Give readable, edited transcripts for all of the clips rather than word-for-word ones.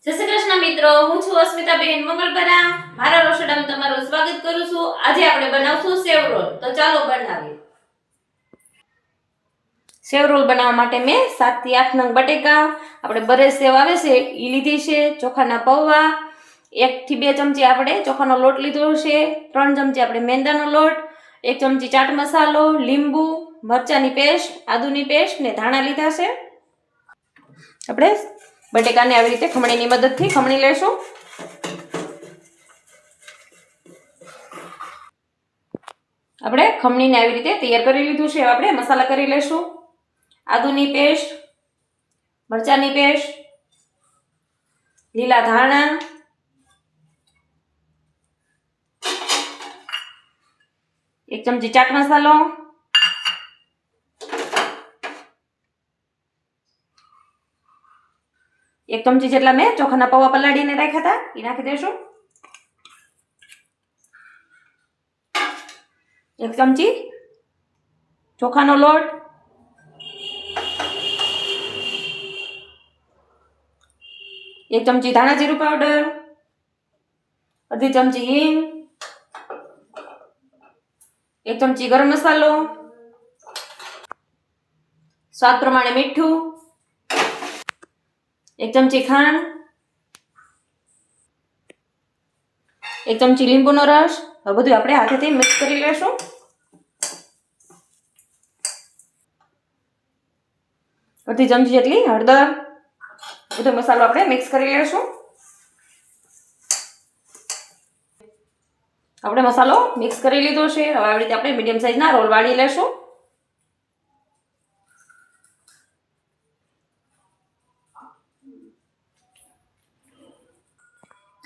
જય શ્રી કૃષ્ણ મિત્રો, હું છું અસ્મિતાબેન મંગલપરા. મારા રસોડામાં તમારું સ્વાગત કરું છું. આજે આપણે બનાવશું સેવ રોલ. તો ચાલો બનાવીએ. સેવ રોલ બનાવવા માટે મેં 7 થી 8 નંગ બટેકા, આપણે બરેજ સેવ આવે છે ઈ લીધી છે, ચોખાના પૌવા, 1 થી 2 ચમચી આપણે ચોખાનો લોટ લીધો છે, 3 ચમચી આપણે મેંદાનો લોટ, 1 ચમચી ચાટ મસાલો, લીંબુ, મરચાની પેસ્ટ, આદુની પેસ્ટ ને ધાણા લીધા છે. આપણે બટેકાને આવી રીતે ખમણીની મદદથી ખમણી લેશું. આપણે ખમણીને આવી રીતે તૈયાર કરી લીધું છે. આપણે મસાલા કરી લેશું. આદુની પેસ્ટ, મરચાની પેસ્ટ, લીલા ધાણા, એક ચમચી ચાટ મસાલો, એક ચમચી જેટલા મેં ચોખાના પૌવા પલાળીને રાખ્યા હતા એ નાખી દેશું. 1 ચમચી ચોખાનો લોટ, 1 ચમચી ધાણા જીરું પાવડર, અડધી ચમચી હિંગ, 1 ચમચી ગરમ મસાલો, સ્વાદ પ્રમાણે મીઠું, 1 ચમચી ખાંડ, 1 ચમચી લીંબુનો રસ. હવે બધું આપણે હાથેથી મિક્સ કરી લેશું. અડધી ચમચી જેટલી હળદર, બધો મસાલો આપણે મિક્સ કરી લેશું. આપણે મસાલો મિક્સ કરી લીધો છે. હવે આવી રીતે આપણે મીડિયમ સાઈઝના રોલ વાળી લેશું.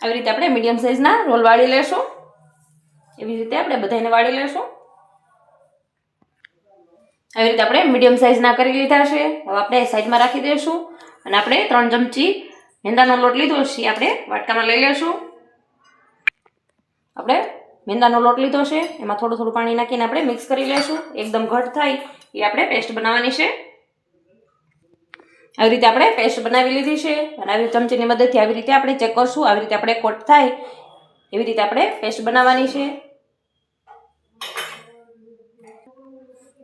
આવી રીતે આપણે મીડિયમ સાઈઝના રોલ વાળી લેશું. એવી રીતે આપણે બધાને વાળી લેશું. આવી રીતે આપણે મીડિયમ સાઈઝના કરી લીધા છે. હવે આપણે સાઈડમાં રાખી દઈશું અને આપણે 3 ચમચી મેંદાનો લોટ લીધો છે આપણે વાટકામાં લઈ લેશું. આપણે મેંદાનો લોટ લીધો છે એમાં થોડું થોડું પાણી નાખીને આપણે મિક્સ કરી લેશું. એકદમ ઘટ થાય એ આપણે પેસ્ટ બનાવવાની છે. આવી રીતે આપણે પેસ્ટ બનાવી લીધી છે અને આવી ચમચીની મદદથી આવી રીતે આપણે ચેક કરશું. આવી રીતે આપણે કોટ થાય એવી રીતે આપણે પેસ્ટ બનાવવાની છે.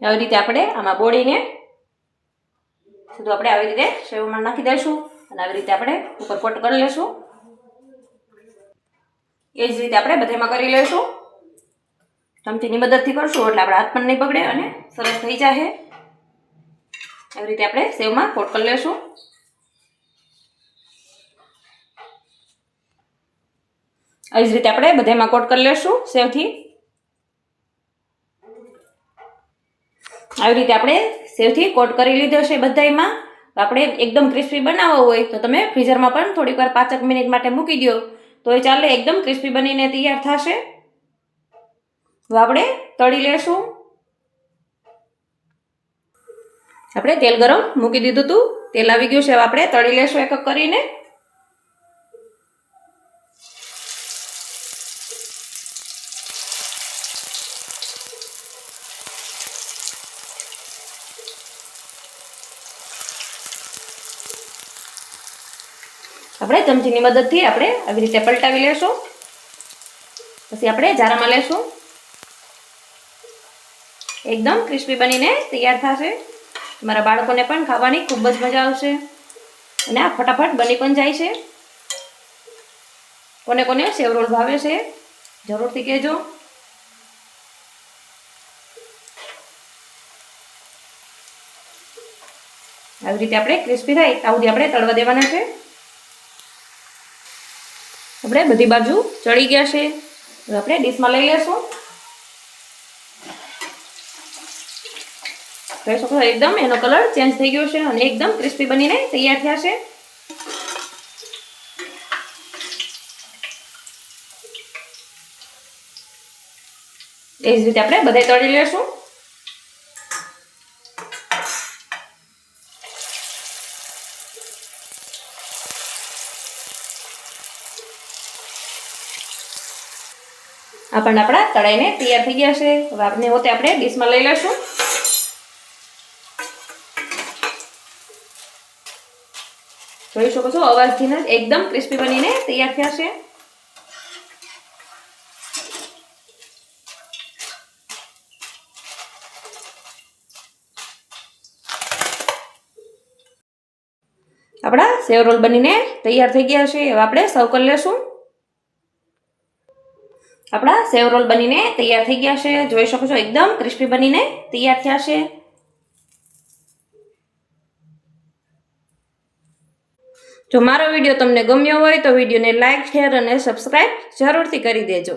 આવી રીતે આપણે આમાં બોળીને સીધું આપણે આવી રીતે સેવમાં નાખી દઈશું અને આવી રીતે આપણે ઉપર કોટ કરી લેશું. એ જ રીતે આપણે બધામાં કરી લેશું. ચમચીની મદદથી કરશું એટલે આપણા હાથ પણ નહીં બગડે અને સરસ થઈ જાય. આવી રીતે આપણે સેવમાં કોટ કરી લેશું. આવી જ રીતે આપણે બધામાં કોટ કરી લેશું સેવથી. આવી રીતે આપણે સેવથી કોટ કરી લીધો છે બધામાં. આપણે એકદમ ક્રિસ્પી બનાવવો હોય તો તમે ફ્રીઝરમાં પણ થોડીક વાર 5 મિનિટ માટે મૂકી દો તો એ ચાલે. એકદમ ક્રિસ્પી બનીને તૈયાર થશે. તો આપણે તળી લેશું. આપણે તેલ ગરમ મૂકી દીધું હતું, તેલ આવી ગયું છે. હવે આપણે તળી લેશું એક એક કરીને. આપણે ચમચીની મદદથી આપણે આવી રીતે પલટાવી લેશું. પછી આપણે જારામાં લેશું. એકદમ ક્રિસ્પી બનીને તૈયાર થશે. તમારા બાળકોને પણ ખાવાની ખૂબ જ મજા આવશે અને આ ફટાફટ બની પણ જાય છે. કોને કોને સેવ રોલ ભાવે છે જરૂરથી કહેજો. આવી રીતે આપણે ક્રિસ્પી થાય ત્યાં સુધી આપણે તળવા દેવાના છે. આપણે બધી બાજુ ચડી ગયા છે. હવે આપણે ડીશમાં લઈ લેશું. જોઈ શકો છો એકદમ એનો કલર ચેન્જ થઈ ગયો છે અને એકદમ ક્રિસ્પી બનીને તૈયાર થયા છે. એ જ રીતે આપણે બધા તળી લેશું. આપણને આપણા તળાઈને તૈયાર થઈ ગયા છે. હવે આપણે હોતે આપણે ડીશમાં લઈ લેશું. જોઈ શકો છો અવાજથી જ એકદમ ક્રિસ્પી બનીને તૈયાર થયા છે. આપણા સેવ રોલ બનીને તૈયાર થઈ ગયા છે. હવે આપણે સર્વ કરી લેશું. આપણા સેવ રોલ બનીને તૈયાર થઈ ગયા છે. જોઈ શકો છો એકદમ ક્રિસ્પી બનીને તૈયાર થયા છે. જો મારો વિડીયો તમને ગમ્યો હોય તો વિડીયોને લાઇક, શેર અને સબસ્ક્રાઇબ જરૂરથી કરી દેજો.